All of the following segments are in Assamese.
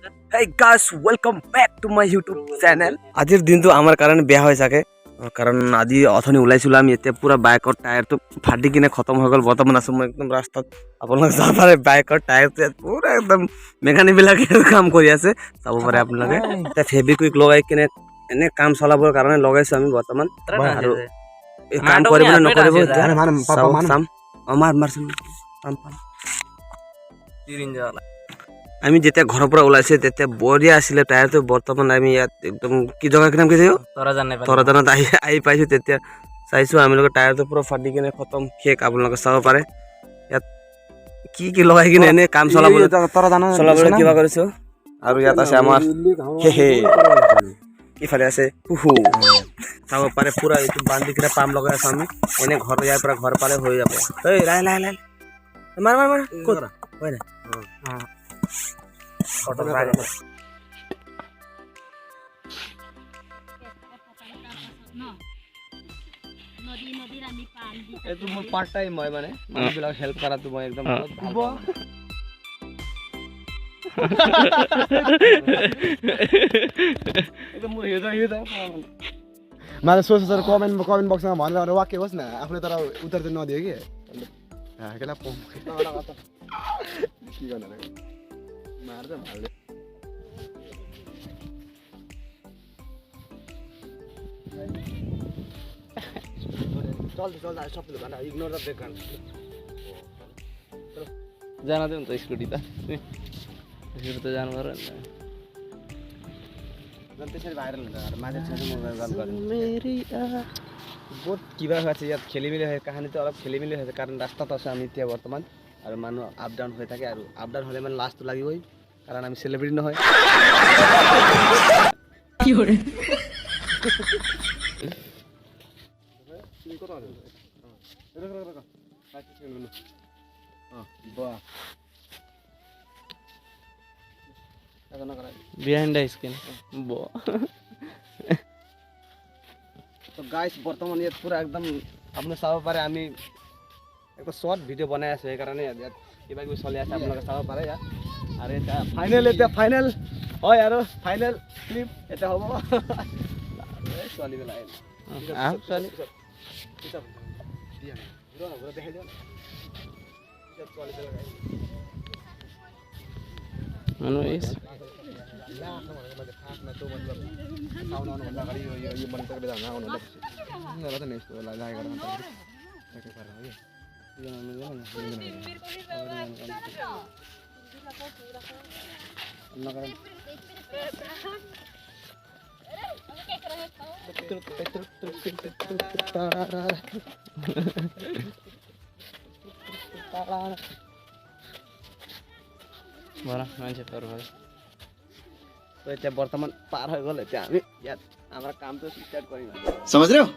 Hey guys, welcome back to my YouTube channel. আজিৰ দিনটো আমাৰ কাৰণে বেয়া হৈ থাকে কাৰণ আজি অথনি ওলাইছিল আমি এতিয়া পুৰা বাইকৰ টায়াৰটো ফাটি কিনে খতম হৈ গ'ল বৰ্তমান আছো মই একদম ৰাস্তাত আপোনালোকে চাব পাৰে বাইকৰ টায়াৰটো পুৰা একদম মেকানিক বিলাকে কাম কৰি আছে চাব পাৰে আপোনালোকে এতিয়া ফেব্ৰিকুইক লগাই কিনে এনে কাম চলাবৰ কাৰণে লগাইছো আমি বৰ্তমান আৰু এই কাম কৰিব নে নকৰিব চাম আমাৰ মাৰচোন পাম তিৰিঞ্জালা আমি যেতিয়া ঘৰৰ পৰা ওলাইছে তেতিয়া বঢ়িয়া আছিলে টায়াৰটো বৰ্তমান আমি ইয়াত একদম কি জগা কি নাম কৈছে তৰাজানত আহি পাইছো তেতিয়া চাইছো আমি লোকে টায়াৰটো পুৰা ফাটি কিনে খতম শেষ আপোনালোকে চাব পাৰে ইয়াত কি লগাই কিনে এনে কাম চলাবলৈ কিবা কৰিছো আৰু ইয়াত আছে আমাৰ ইফালে আছে পুহু চাব পাৰে পুৰা এইটো বান্ধি কিনে পাম লগাই আছো আমি এনে ঘৰ ইয়াৰ পৰা ঘৰ পালে হৈ যাব এই লাই লাই লাই মাৰ মাৰ মাৰ ক'ত হয় না ফটো মাৰ নদী আমি পাম দি এটো মোৰ পাৰ্ট টাইম মই মানে মানুহবিলাক হেল্প কৰাটো মই একদম ভাল एकदम म हेर्दा मैले सोच कमेन्ट बक्समा भनेर वाक्य होस् न आफूले तर उत्तर चाहिँ नदियो कि हाकेला के गर्नु मार्छ भाले चल्दा सबैले भन्दा इग्नोर द ब्याकग्राउन्ड जान दे त स्कुटी त स्कुटी त जानु पर्यो नि त्यसरी भाइरल हुन्छ मान्छे मोबाइल गन गर्नु मेरी बहुत किबा আছে ইয়াত খেলিমেলি হয় কাহিনীটো অলপ খেলিমেলি হৈছে কাৰণ ৰাস্তাত আছে আমি এতিয়া বৰ্তমান আৰু মানুহ আপ ডাউন হৈ থাকে আৰু আপ ডাউন হ'লে মানে লাষ্টটো লাগিবই কাৰণ আমি সেলিব্ৰিটি নহয় কি হৰে behind the screen তো গাইস বৰ্তমান ইয়াত পুৰা একদম আপনি চাব পাৰে আমি একটা শৰ্ট ভিডিও বনাই আছো এই কাৰণে ইয়াত কিবা কিবি চলি আছে আপোনালোকে চাব পাৰে ইয়াত আৰু এটা ফাইনাল হয় আৰু ফাইনাল ক্লিপ এটা হ'ব চলি বেলাই আহ চলি কিতাব দিয়া হিরো না ঘুরে দেখাই দিও কিতাব চলি বেলাই मानो इस ला मतलब खास में तो मतलब आउन भन्दा गरी यो मन त बेला आउन भन्दा गरा त नेक्स्ट ला लाइ गरा त के कर रहा है यो न बरा मान्छे पर भाइ तो এতিয়া বর্তমান পার হয়ে গেল এতিয়া আমি ইয়াত আমরা কাম তো স্টার্ট করি না समझ रहे हो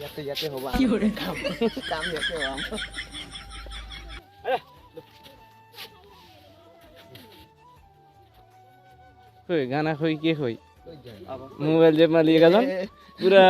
याते होगा কি হরে কাম याते हो हम কই গানা কই কে কই মোবাইল যে মালিক আজন পুরা